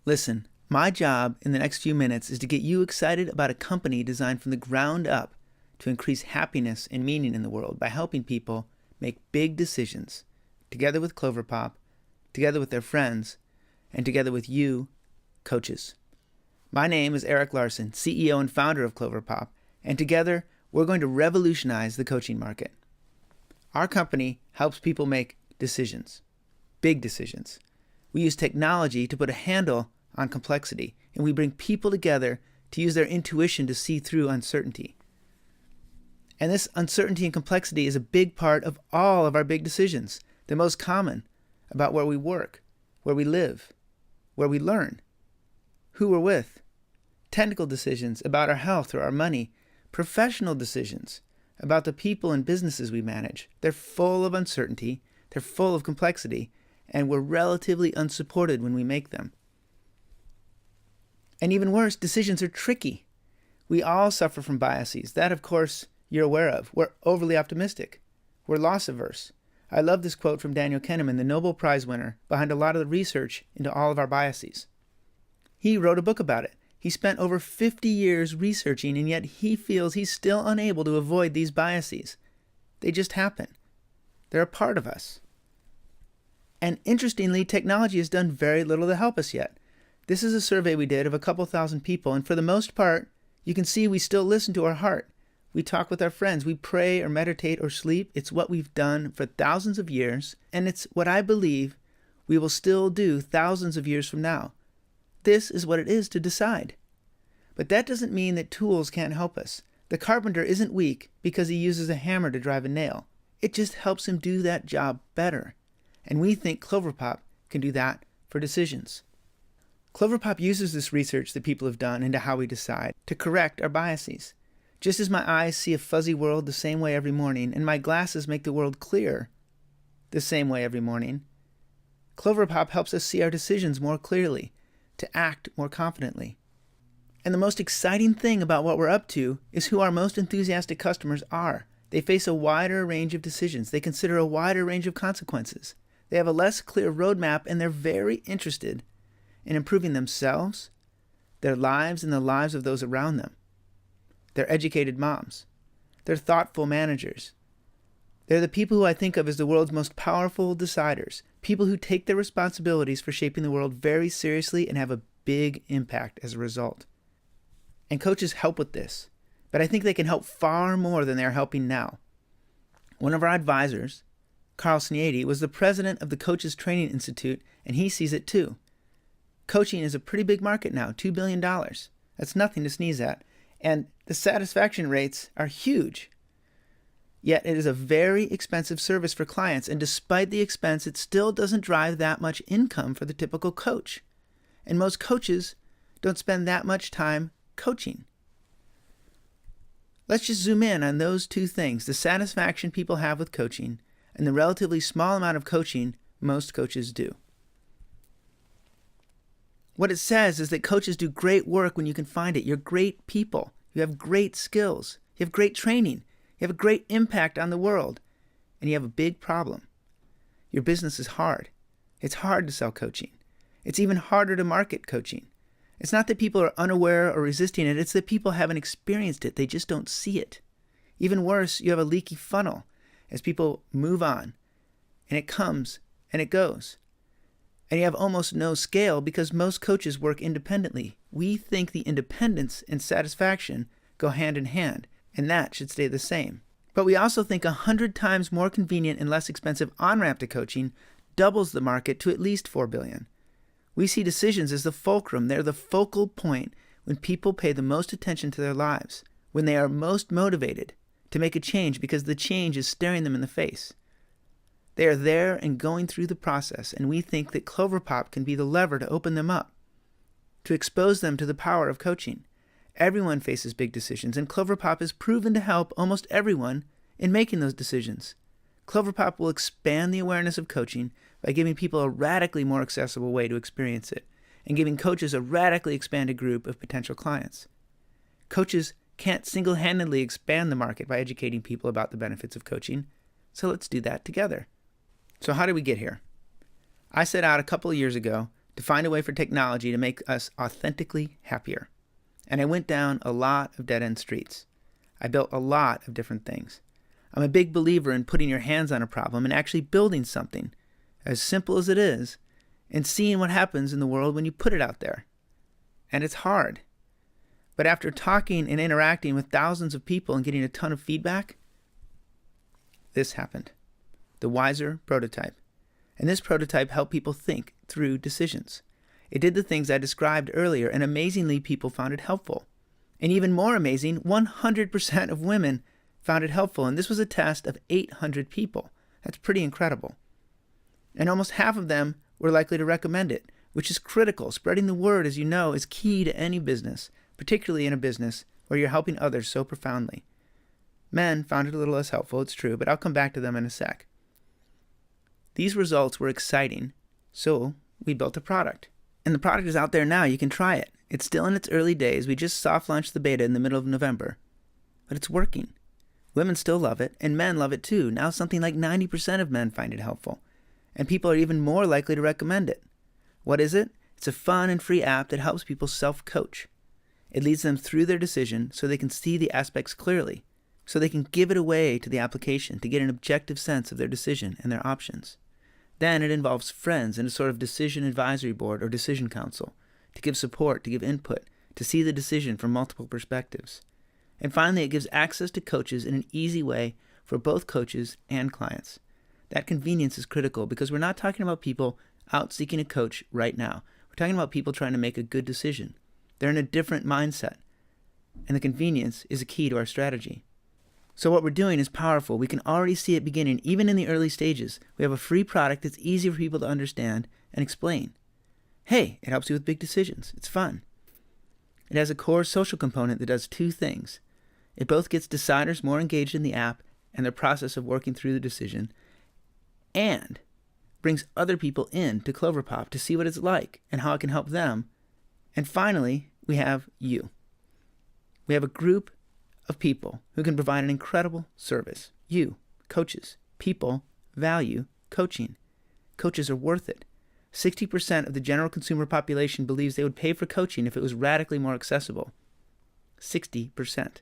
Listen, my job in the next few minutes is to get you excited about a company designed from the ground up to increase happiness and meaning in the world by helping people make big decisions, together with Cloverpop, together with their friends, and together with you, coaches. My name is Eric Larson, CEO and founder of Cloverpop, and together we're going to revolutionize the coaching market. Our company helps people make decisions, big decisions. We use technology to put a handle on complexity, and we bring people together to use their intuition to see through uncertainty. And this uncertainty and complexity is a big part of all of our big decisions, the most common about where we work, where we live, where we learn, who we're with, technical decisions about our health or our money, professional decisions about the people and businesses we manage. They're full of uncertainty, they're full of complexity, and we're relatively unsupported when we make them. And even worse, decisions are tricky. We all suffer from biases. That, of course, you're aware of. We're overly optimistic. We're loss averse. I love this quote from Daniel Kahneman, the Nobel Prize winner, behind a lot of the research into all of our biases. He wrote a book about it. He spent over 50 years researching, and yet he feels he's still unable to avoid these biases. They just happen. They're a part of us. And interestingly, technology has done very little to help us yet. This is a survey we did of a couple thousand people, and for the most part, you can see we still listen to our heart. We talk with our friends, we pray or meditate or sleep. It's what we've done for thousands of years, and it's what I believe we will still do thousands of years from now. This is what it is to decide. But that doesn't mean that tools can't help us. The carpenter isn't weak because he uses a hammer to drive a nail. It just helps him do that job better. And we think Cloverpop can do that for decisions. Cloverpop uses this research that people have done into how we decide to correct our biases. Just as my eyes see a fuzzy world the same way every morning, and my glasses make the world clear the same way every morning, Cloverpop helps us see our decisions more clearly, to act more confidently. And the most exciting thing about what we're up to is who our most enthusiastic customers are. They face a wider range of decisions. They consider a wider range of consequences. They have a less clear roadmap, and they're very interested in improving themselves, their lives, and the lives of those around them. They're educated moms. They're thoughtful managers. They're the people who I think of as the world's most powerful deciders, people who take their responsibilities for shaping the world very seriously and have a big impact as a result. And coaches help with this, but I think they can help far more than they're helping now. One of our advisors, Carl Sniady, was the president of the Coaches Training Institute, and he sees it too. Coaching is a pretty big market now, $2 billion. That's nothing to sneeze at. And the satisfaction rates are huge. Yet it is a very expensive service for clients, and despite the expense, it still doesn't drive that much income for the typical coach. And most coaches don't spend that much time coaching. Let's just zoom in on those two things, the satisfaction people have with coaching and the relatively small amount of coaching most coaches do. What it says is that coaches do great work when you can find it. You're great people. You have great skills. You have great training. You have a great impact on the world. And you have a big problem. Your business is hard. It's hard to sell coaching. It's even harder to market coaching. It's not that people are unaware or resisting it. It's that people haven't experienced it. They just don't see it. Even worse, you have a leaky funnel as people move on. And it comes and it goes. And you have almost no scale because most coaches work independently. We think the independence and satisfaction go hand in hand, and that should stay the same. But we also think 100 times more convenient and less expensive on-ramp to coaching doubles the market to at least $4 billion. We see decisions as the fulcrum. They're the focal point when people pay the most attention to their lives, when they are most motivated to make a change because the change is staring them in the face. They are there and going through the process, and we think that Cloverpop can be the lever to open them up, to expose them to the power of coaching. Everyone faces big decisions, and Cloverpop is proven to help almost everyone in making those decisions. Cloverpop will expand the awareness of coaching by giving people a radically more accessible way to experience it, and giving coaches a radically expanded group of potential clients. Coaches can't single-handedly expand the market by educating people about the benefits of coaching, so let's do that together. So how did we get here? I set out a couple of years ago to find a way for technology to make us authentically happier. And I went down a lot of dead-end streets. I built a lot of different things. I'm a big believer in putting your hands on a problem and actually building something, as simple as it is, and seeing what happens in the world when you put it out there. And it's hard. But after talking and interacting with thousands of people and getting a ton of feedback, this happened. The Wiser prototype. And this prototype helped people think through decisions. It did the things I described earlier, and amazingly, people found it helpful. And even more amazing, 100% of women found it helpful, and this was a test of 800 people. That's pretty incredible. And almost half of them were likely to recommend it, which is critical. Spreading the word, as you know, is key to any business, particularly in a business where you're helping others so profoundly. Men found it a little less helpful, it's true, but I'll come back to them in a sec. These results were exciting, so we built a product. And the product is out there now. You can try it. It's still in its early days. We just soft launched the beta in the middle of November. But it's working. Women still love it, and men love it too. Now something like 90% of men find it helpful. And people are even more likely to recommend it. What is it? It's a fun and free app that helps people self-coach. It leads them through their decision so they can see the aspects clearly, so they can give it away to the application to get an objective sense of their decision and their options. Then it involves friends and a sort of decision advisory board or decision council to give support, to give input, to see the decision from multiple perspectives. And finally, it gives access to coaches in an easy way for both coaches and clients. That convenience is critical because we're not talking about people out seeking a coach right now. We're talking about people trying to make a good decision. They're in a different mindset. And the convenience is a key to our strategy. So what we're doing is powerful. We can already see it beginning, even in the early stages. We have a free product that's easy for people to understand and explain. Hey, it helps you with big decisions. It's fun. It has a core social component that does two things. It both gets deciders more engaged in the app and their process of working through the decision, and brings other people in to Cloverpop to see what it's like and how it can help them. And finally, we have you. We have a group of people who can provide an incredible service. You, coaches, people value coaching. Coaches are worth it. 60% of the general consumer population believes they would pay for coaching if it was radically more accessible. 60%.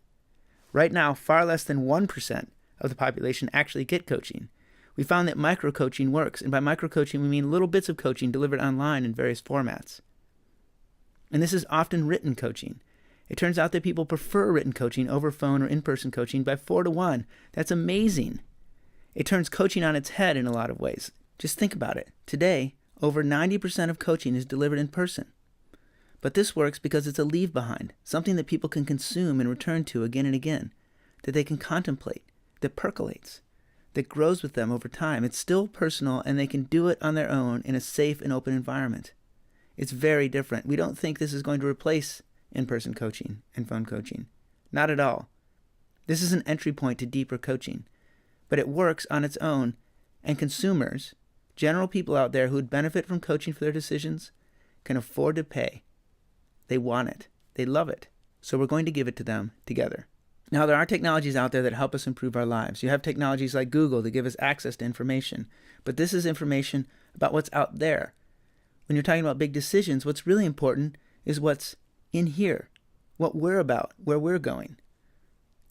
Right now, far less than 1% of the population actually get coaching. We found that micro-coaching works, and by micro-coaching we mean little bits of coaching delivered online in various formats. And this is often written coaching. It turns out that people prefer written coaching over phone or in-person coaching by 4-to-1. That's amazing. It turns coaching on its head in a lot of ways. Just think about it. Today, over 90% of coaching is delivered in person. But this works because it's a leave behind, something that people can consume and return to again and again, that they can contemplate, that percolates, that grows with them over time. It's still personal, and they can do it on their own in a safe and open environment. It's very different. We don't think this is going to replace in-person coaching and phone coaching. Not at all. This is an entry point to deeper coaching. But it works on its own, and consumers, general people out there who would benefit from coaching for their decisions, can afford to pay. They want it. They love it. So we're going to give it to them together. Now, there are technologies out there that help us improve our lives. You have technologies like Google that give us access to information. But this is information about what's out there. When you're talking about big decisions, what's really important is what's in here, what we're about, where we're going.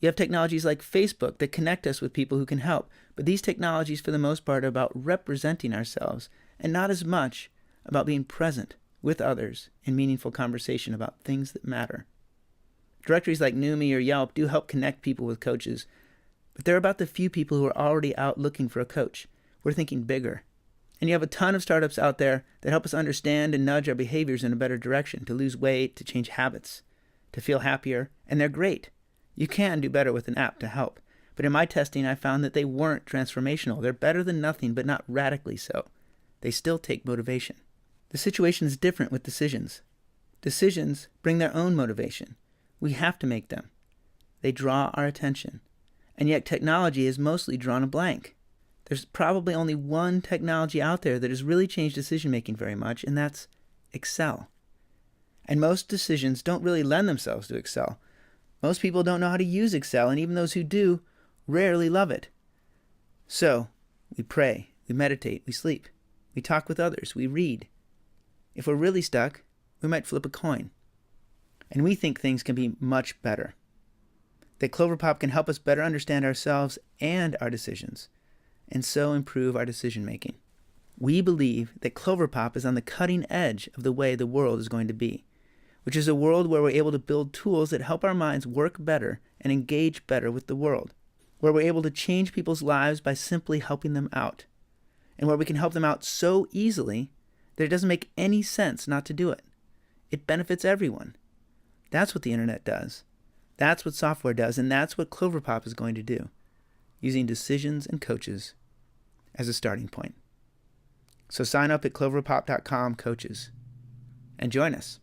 You have technologies like Facebook that connect us with people who can help. But these technologies, for the most part, are about representing ourselves and not as much about being present with others in meaningful conversation about things that matter. Directories like Numi or Yelp do help connect people with coaches, but they're about the few people who are already out looking for a coach. We're thinking bigger. And you have a ton of startups out there that help us understand and nudge our behaviors in a better direction, to lose weight, to change habits, to feel happier, and they're great. You can do better with an app to help. But in my testing, I found that they weren't transformational. They're better than nothing, but not radically so. They still take motivation. The situation is different with decisions. Decisions bring their own motivation. We have to make them. They draw our attention. And yet technology has mostly drawn a blank. There's probably only one technology out there that has really changed decision-making very much, and that's Excel. And most decisions don't really lend themselves to Excel. Most people don't know how to use Excel, and even those who do rarely love it. So, we pray, we meditate, we sleep, we talk with others, we read. If we're really stuck, we might flip a coin. And we think things can be much better. That Cloverpop can help us better understand ourselves and our decisions, and so improve our decision making. We believe that Cloverpop is on the cutting edge of the way the world is going to be, which is a world where we're able to build tools that help our minds work better and engage better with the world, where we're able to change people's lives by simply helping them out, and where we can help them out so easily that it doesn't make any sense not to do it. It benefits everyone. That's what the internet does. That's what software does, and that's what Cloverpop is going to do, using decisions and coaches as a starting point. So sign up at cloverpop.com/coaches and join us.